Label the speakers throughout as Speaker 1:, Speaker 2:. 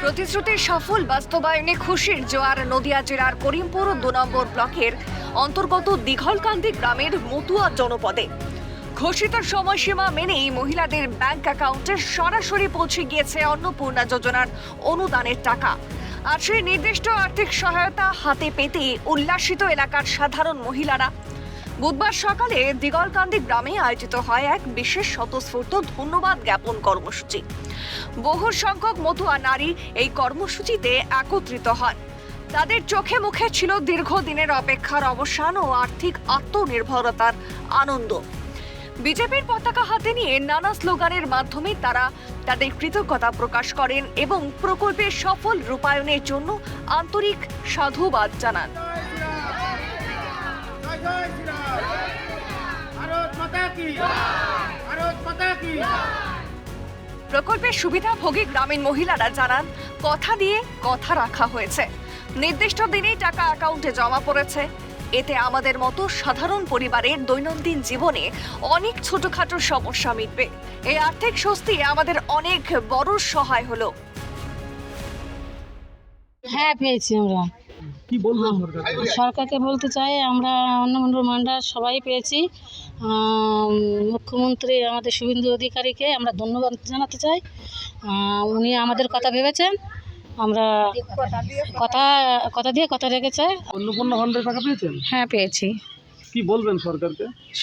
Speaker 1: প্রতিশ্রুতির সফল বাস্তবায়নে খুশির জোয়ার নদিয়া জেলার করিমপুর 2 নম্বর ব্লকের অন্তর্গত দিঘলকান্দি গ্রামের মতুয়া জনপদে। ঘোষিত সময়সীমা মেনেই মহিলাদের ব্যাংক অ্যাকাউন্টে সরাসরি পৌঁছে গিয়েছে অন্নপূর্ণা যোজনার অনুদানের টাকা। আর সেই নির্দিষ্ট আর্থিক সহায়তা হাতে পেতে উল্লাসিত এলাকার সাধারণ মহিলারা। বুধবার সকালে দিঘলকান্দি গ্রামে আয়োজিত হয় এক বিশেষ স্বতঃস্ফূর্ত ধন্যবাদ জ্ঞাপন কর্মসূচি। বহু সংখ্যক মতুয়া নারী এই কর্মসূচিতে একত্রিত হন। তাদের চোখে মুখে ছিল দীর্ঘদিনের অপেক্ষার অবসান ও আর্থিক আত্মনির্ভরতার আনন্দ। বিজেপির পতাকা হাতে নিয়ে নানা স্লোগানের মাধ্যমে তারা তাদের কৃতজ্ঞতা প্রকাশ করেন এবং প্রকল্পের সফল রূপায়ণের জন্য আন্তরিক সাধুবাদ জানান। প্রকল্পের সুবিধাভোগী গ্রামীণ মহিলারা জানান, কথা দিয়ে কথা রাখা হয়েছে। নির্দিষ্ট দিনেই টাকা অ্যাকাউন্টে জমা পড়েছে। এতে আমাদের মতো সাধারণ পরিবারের দৈনন্দিন জীবনে অনেক ছোটখাটো সমস্যা মিটবে। এই আর্থিক স্বস্তি আমাদের অনেক বড় সহায় হলো।
Speaker 2: হ্যাঁ, পেয়েছি আমরা।
Speaker 3: কি বলবেন
Speaker 2: সরকারকে বলতে চাই, আমরা অন্নপূর্ণা সবাই পেয়েছি। মুখ্যমন্ত্রী আমাদের শুভেন্দু অধিকারীকে আমরা ধন্যবাদ জানাতে চাই। উনি আমাদের কথা ভেবেছেন, আমরা কথা দিয়ে কথা রেখেছে।
Speaker 3: অন্নপূর্ণা ভান্ডারের টাকা পেয়েছেন?
Speaker 2: হ্যাঁ, পেয়েছি।
Speaker 3: কি বলবেন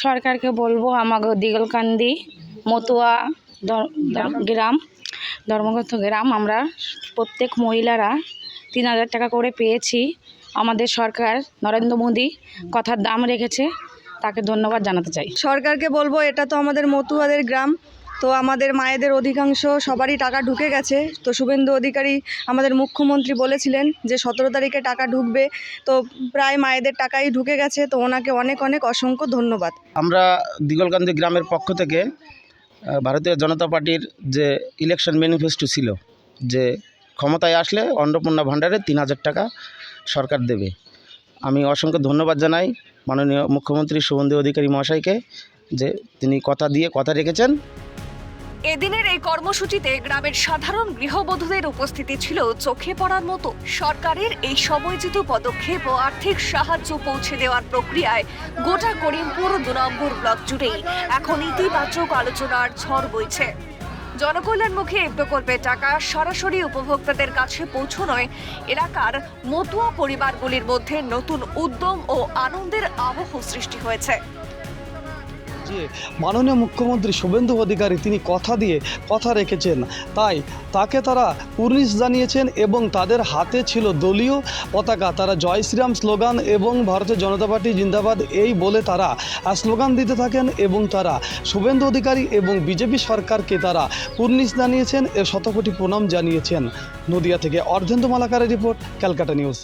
Speaker 2: সরকারকে বলবো, আমাকে দিঘলকান্দি মতুয়া গ্রাম, ধর্মগত গ্রাম, আমরা প্রত্যেক মহিলারা 3000 টাকা করে পেয়েছি। আমাদের সরকার নরেন্দ্র মোদী কথার দাম রেখেছে, তাকে ধন্যবাদ জানাতে চাই।
Speaker 4: সরকারকে বলবো, এটা তো আমাদের মতুয়াদের গ্রাম, তো আমাদের মায়েদের অধিকাংশ সবারই টাকা ঢুকে গেছে। তো শুভেন্দু অধিকারী আমাদের মুখ্যমন্ত্রী বলেছিলেন যে 17 তারিখে টাকা ঢুকবে, তো প্রায় মায়েদের টাকাই ঢুকে গেছে। তো ওনাকে অনেক অনেক অসংখ্য ধন্যবাদ।
Speaker 5: আমরা দিঘলকান্দি গ্রামের পক্ষ থেকে ভারতীয় জনতা পার্টির যে ইলেকশন ম্যানিফেস্টো ছিল যে ক্ষমতায় আসলে অন্নপূর্ণা ভান্ডারে 3000 টাকা সরকার দেবে, আমি অসংখ্য ধন্যবাদ জানাই মাননীয় মুখ্যমন্ত্রী শুভেন্দু অধিকারী মহাশয়কে যে তিনি কথা দিয়ে কথা রেখেছেন।
Speaker 1: এদিনের এই কর্মসূচিতে গ্রামের সাধারণ গৃহবধূদের উপস্থিতি ছিল চোখে পড়ার মতো। সরকারের এই সময়োচিত পদক্ষেপ ও আর্থিক সাহায্য পৌঁছে দেওয়ার প্রক্রিয়ায় গোটা করিমপুর 2 নম্বর ব্লক জুড়েই এখন ইতিবাচক আলোচনার ঝড় বইছে। জনকল্যাণমুখী এই প্রকল্পের টাকা সরাসরি উপভোক্তাদের কাছে পৌঁছানোয় এলাকার মতুয়া পরিবারগুলির মধ্যে নতুন উদ্যম ও আনন্দের আবহ সৃষ্টি হয়েছে।
Speaker 3: যে মাননীয় মুখ্যমন্ত্রী শুভেন্দু অধিকারী তিনি কথা দিয়ে কথা রেখেছেন, তাই তাকে তারা কুর্নিশ জানিয়েছেন এবং তাদের হাতে ছিল দলীয় পতাকা। তারা জয় শ্রীরাম স্লোগান এবং ভারতীয় জনতা পার্টি জিন্দাবাদ এই বলে তারা স্লোগান দিতে থাকেন এবং তারা শুভেন্দু অধিকারী এবং বিজেপি সরকারকে তারা কুর্নিশ জানিয়েছেন, এর শতকোটি প্রণাম জানিয়েছেন। নদিয়া থেকে অর্ধেন্দু মালাকারের রিপোর্ট, ক্যালকাটা নিউজ।